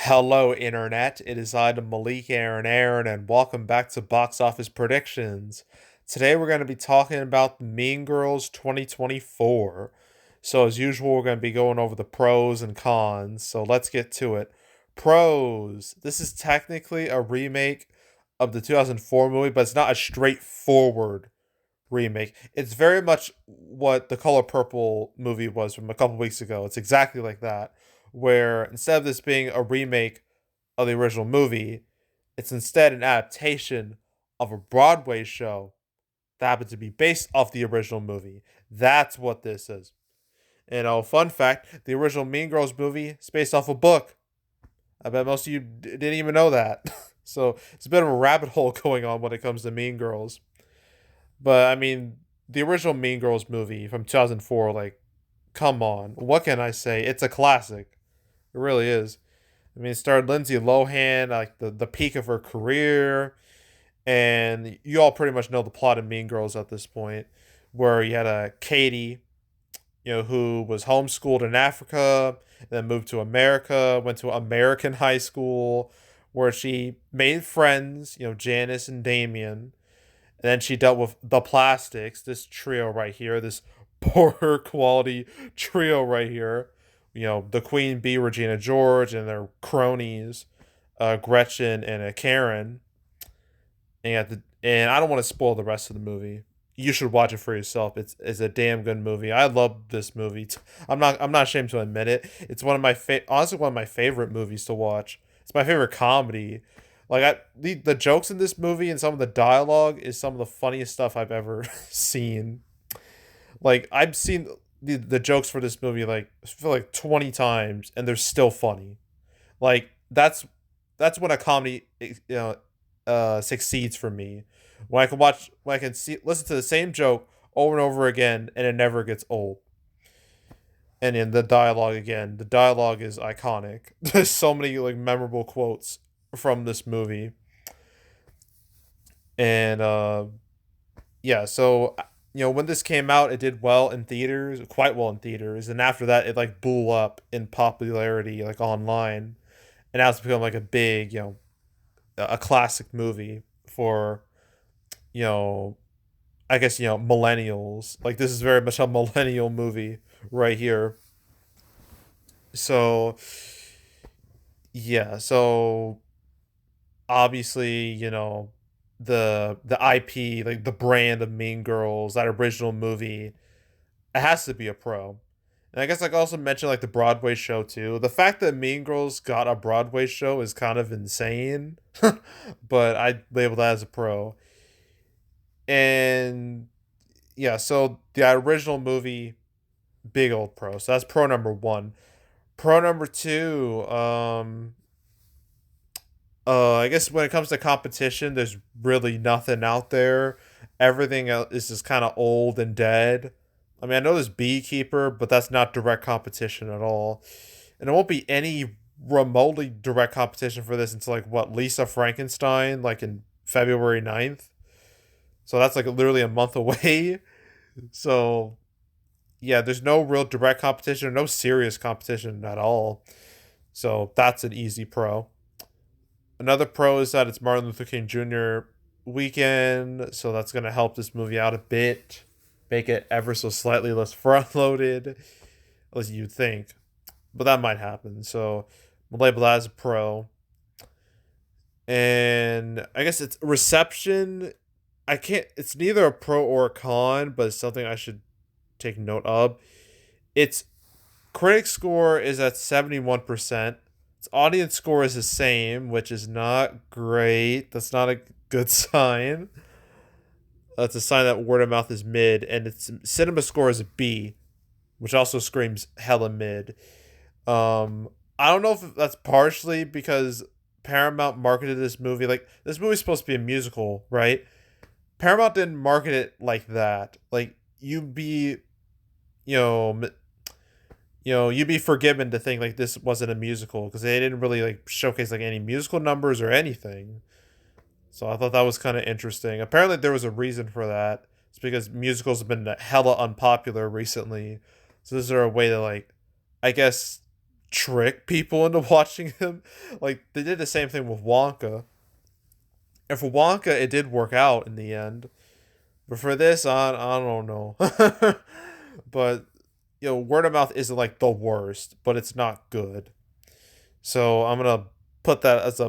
Hello, Internet. It is I, the Malik Aaron, and welcome back to Box Office Predictions. Today, we're going to be talking about Mean Girls 2024. So, as usual, we're going to be going over the pros and cons. So, let's get to it. Pros. This is technically a remake of the 2004 movie, but it's not a straightforward remake. It's very much what the Color Purple movie was from a couple weeks ago. It's exactly like that, where instead of this being a remake of the original movie, it's instead an adaptation of a Broadway show that happened to be based off the original movie. That's what this is. And fun fact, the original Mean Girls movie is based off a book. I bet most of you didn't even know that. So it's a bit of a rabbit hole going on when it comes to Mean Girls. But I mean, the original Mean Girls movie from 2004, like, come on. What can I say? It's a classic. It really is. I mean, it starred Lindsay Lohan, like the peak of her career. And you all pretty much know the plot of Mean Girls at this point, where you had a Katie, who was homeschooled in Africa, then moved to America, went to American high school, where she made friends, Janice and Damien, and then she dealt with the Plastics, this trio right here, this poorer quality trio right here. The Queen Bee, Regina George, and their cronies, Gretchen and Karen. And I don't want to spoil the rest of the movie. You should watch it for yourself. It's a damn good movie. I love this movie. I'm not ashamed to admit it. It's honestly one of my favorite movies to watch. It's my favorite comedy. Like the jokes in this movie and some of the dialogue is some of the funniest stuff I've ever seen. Like I've seen the jokes for this movie like I feel like 20 times and they're still funny. Like that's when a comedy succeeds for me. When I can listen to the same joke over and over again and it never gets old. And in the dialogue again, the dialogue is iconic. There's so many like memorable quotes from this movie. And yeah, so when this came out, it did well in theaters, quite well in theaters, and after that, it like blew up in popularity like online, and now it's become like a big, a classic movie for you know, I guess millennials. Like this is very much a millennial movie right here. So yeah, so obviously the IP, like the brand of Mean Girls, that original movie, it has to be a pro. And I guess I could also mention like the Broadway show too. The fact that Mean Girls got a Broadway show is kind of insane, but I label that as a pro. And yeah, so the original movie, big old pro. So that's pro number one. Pro number two, I guess when it comes to competition, there's really nothing out there. Everything else is just kind of old and dead. I mean, I know there's Beekeeper, but that's not direct competition at all. And there won't be any remotely direct competition for this until like what, Lisa Frankenstein, like in February 9th. So that's like literally a month away. So yeah, there's no real direct competition or no serious competition at all. So that's an easy pro. Another pro is that it's Martin Luther King Jr. weekend, so that's going to help this movie out a bit, make it ever so slightly less front loaded, at least you'd think. But that might happen, so we'll label that as a pro. And I guess it's reception. It's neither a pro or a con, but it's something I should take note of. Its critic score is at 71%. Its audience score is the same, which is not great. That's not a good sign. That's a sign that word of mouth is mid, and its cinema score is a B, which also screams hella mid. I don't know if that's partially because Paramount marketed this movie like this movie's supposed to be a musical, right? Paramount didn't market it like that. Like you know, you'd be forgiven to think like this wasn't a musical because they didn't really like showcase like any musical numbers or anything. So I thought that was kind of interesting. Apparently there was a reason for that. It's because musicals have been hella unpopular recently. So this is a way to like, I guess, trick people into watching him. Like they did the same thing with Wonka. And for Wonka, it did work out in the end. But for this, I don't know. But word of mouth isn't like the worst, but it's not good. So I'm gonna put that as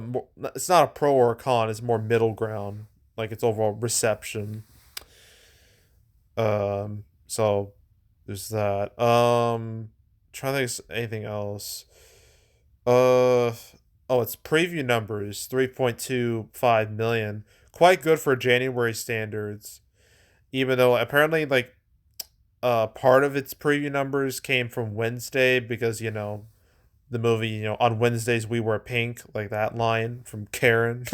it's not a pro or a con. It's more middle ground, like its overall reception. So there's that. Trying to think of anything else. Uh, oh, it's preview numbers 3.25 million. Quite good for January standards. Even though apparently like part of its preview numbers came from Wednesday because the movie, on Wednesdays we wear pink, like that line from Karen,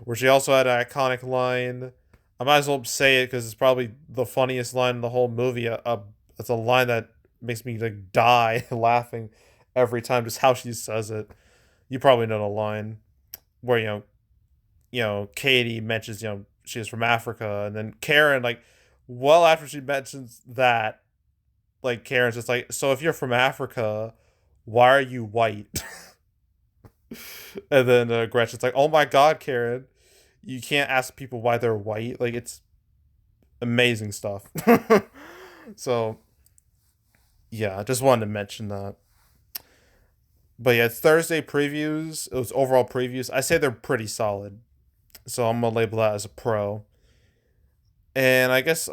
where she also had an iconic line. I might as well say it because it's probably the funniest line in the whole movie. It's a line that makes me like die laughing every time, just how she says it. You probably know the line where Katie mentions she's from Africa, and then Karen like well after she mentions that, like Karen's just like, so if you're from Africa, why are you white? And then Gretchen's like, oh my god, Karen, you can't ask people why they're white. Like it's amazing stuff. So yeah, I just wanted to mention that. But yeah, it's Thursday previews. It was overall previews. I say they're pretty solid. So I'm gonna label that as a pro. And I guess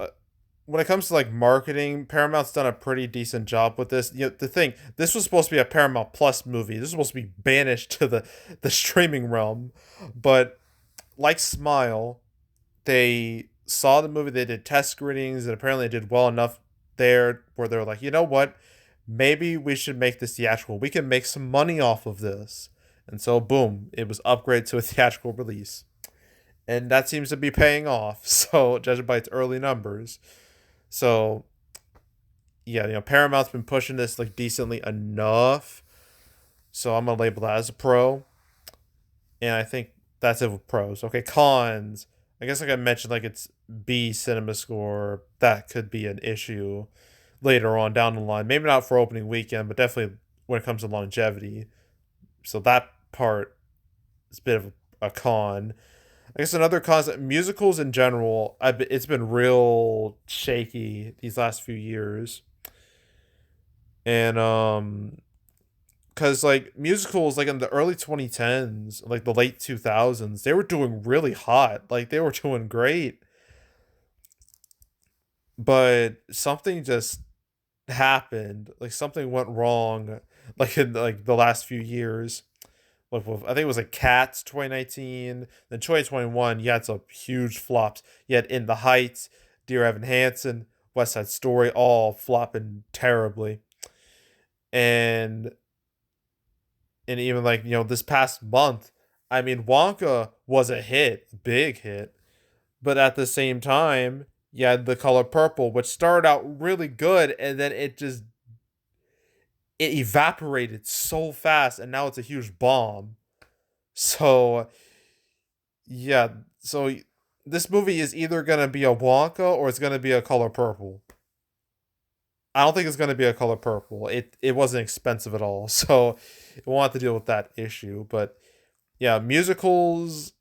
when it comes to like marketing, Paramount's done a pretty decent job with this. The thing, this was supposed to be a Paramount Plus movie. This was supposed to be banished to the streaming realm, but like Smile, they saw the movie. They did test screenings, and apparently it did well enough there where they're like, you know what, maybe we should make this theatrical. We can make some money off of this, and so boom, it was upgraded to a theatrical release, and that seems to be paying off. So judging by its early numbers. So yeah, Paramount's been pushing this like decently enough. So I'm gonna label that as a pro. And I think that's it with pros. Okay, cons. I guess like I mentioned, like it's B cinema score. That could be an issue later on down the line. Maybe not for opening weekend, but definitely when it comes to longevity. So that part is a bit of a con. I guess another concept, musicals in general, it's been real shaky these last few years. And cuz like musicals like in the early 2010s, like the late 2000s, they were doing really hot. Like they were doing great. But something just happened. Like something went wrong like in like the last few years. I think it was like Cats 2019, then 2021. You had some huge flops. You had In the Heights, Dear Evan Hansen, West Side Story, all flopping terribly. And even like this past month, I mean Wonka was a hit, big hit, but at the same time, you had The Color Purple, which started out really good, and then it evaporated so fast, and now it's a huge bomb. So yeah, so this movie is either gonna be a Wonka or it's gonna be a Color Purple. I don't think it's gonna be a Color Purple. It wasn't expensive at all, so it won't have to deal with that issue. But yeah, musicals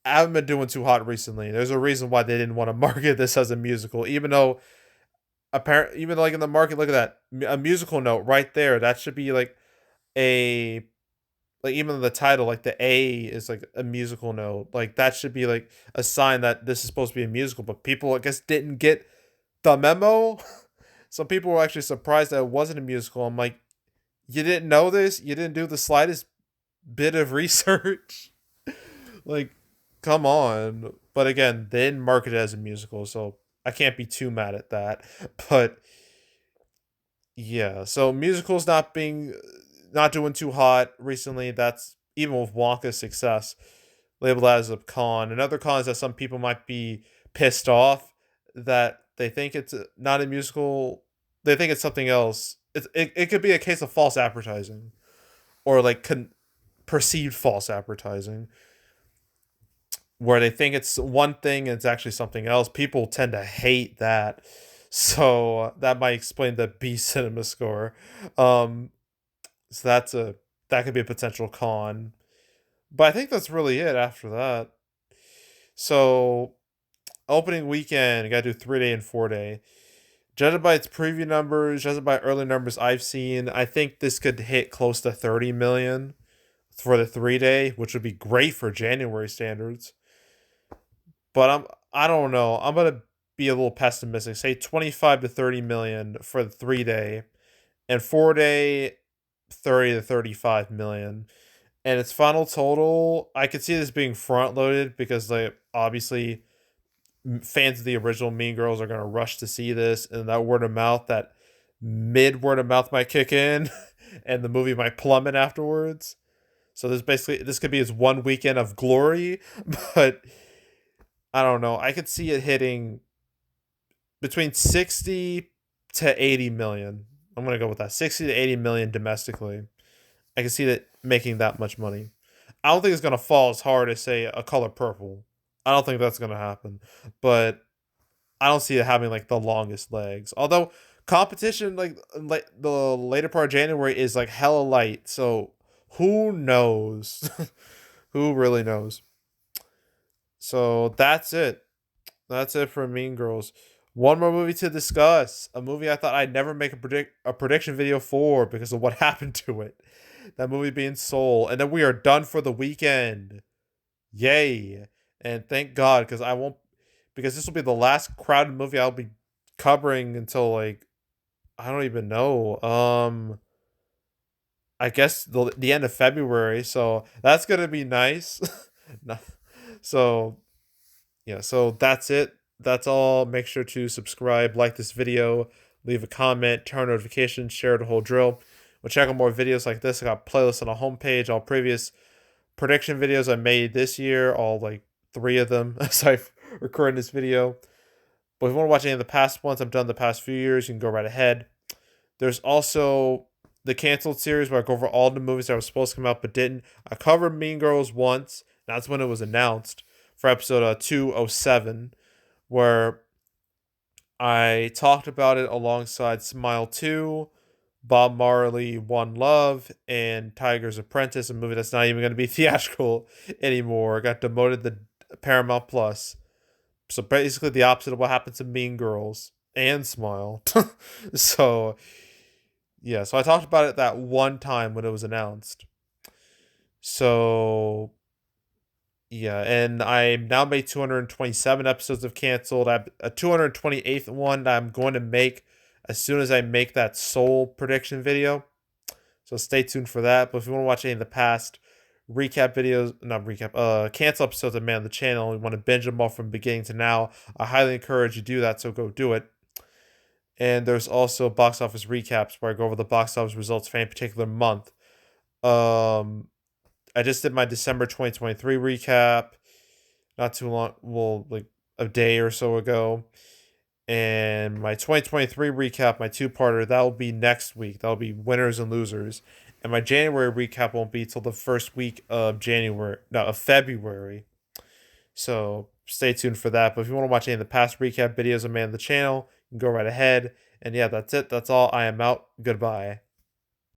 haven't been doing too hot recently. There's a reason why they didn't want to market this as a musical, even though even like in the market, look at that, a musical note right there. That should be like a like even the title, like the A is like a musical note. Like that should be like a sign that this is supposed to be a musical. But people, I guess, didn't get the memo. Some people were actually surprised that it wasn't a musical. I'm like, you didn't know this? You didn't do the slightest bit of research? Like, come on. But again, they didn't market it as a musical, so I can't be too mad at that. But yeah, so musicals not doing too hot recently. That's even with Wonka's success, labeled as a con. Another con is that some people might be pissed off that they think it's not a musical. They think it's something else. It could be a case of false advertising, or like perceived false advertising, where they think it's one thing and it's actually something else. People tend to hate that. So that might explain the B cinema score. So that could be a potential con. But I think that's really it after that. So opening weekend, you gotta do 3 day and 4 day. Judging by its preview numbers, judging by early numbers I've seen, I think this could hit close to 30 million for the 3 day, which would be great for January standards. But I don't know. I'm gonna be a little pessimistic. Say 25 to 30 million for the 3 day, and 4 day 30 to 35 million. And its final total, I could see this being front loaded because they obviously fans of the original Mean Girls are gonna rush to see this, and that word of mouth, that mid word of mouth might kick in, and the movie might plummet afterwards. So this could be his one weekend of glory, but I don't know. I could see it hitting between 60 to 80 million. I'm going to go with that. 60 to 80 million domestically. I can see that making that much money. I don't think it's going to fall as hard as, say, A Color Purple. I don't think that's going to happen. But I don't see it having, like, the longest legs. Although, competition, like the later part of January is, like, hella light. So, who knows? Who really knows? So, that's it. That's it for Mean Girls. One more movie to discuss. A movie I thought I'd never make a prediction video for because of what happened to it. That movie being Soul. And then we are done for the weekend. Yay. And thank God, because this will be the last crowded movie I'll be covering until, like, I don't even know. I guess the end of February. So that's gonna be nice. No- so yeah, so that's it. That's all. Make sure to subscribe, like this video, leave a comment, turn notifications, share the whole drill. We'll check out more videos like this. I got playlists on the homepage, all previous prediction videos I made this year, all like 3 of them as I've recorded this video. But if you want to watch any of the past ones I've done the past few years, you can go right ahead. There's also the canceled series where I go over all the movies that were supposed to come out but didn't. I covered Mean Girls once. That's when it was announced for episode 207, where I talked about it alongside Smile 2, Bob Marley, One Love, and Tiger's Apprentice, a movie that's not even going to be theatrical anymore. Got demoted to Paramount Plus. So basically the opposite of what happened to Mean Girls and Smile. So yeah, so I talked about it that one time when it was announced. So yeah, and I now made 227 episodes of Canceled. I have a 228th one that I'm going to make as soon as I make that Soul prediction video. So stay tuned for that. But if you want to watch any of the past recap videos, not recap, cancel episodes of Man on the Channel, you want to binge them all from beginning to now, I highly encourage you to do that, so go do it. And there's also box office recaps where I go over the box office results for any particular month. I just did my December 2023 recap not too long, well, like a day or so ago. And my 2023 recap, my 2-parter, that will be next week. That'll be winners and losers. And my January recap won't be till the first week of February. So stay tuned for that. But if you want to watch any of the past recap videos of Man the Channel, you can go right ahead. And yeah, that's it. That's all. I am out. Goodbye.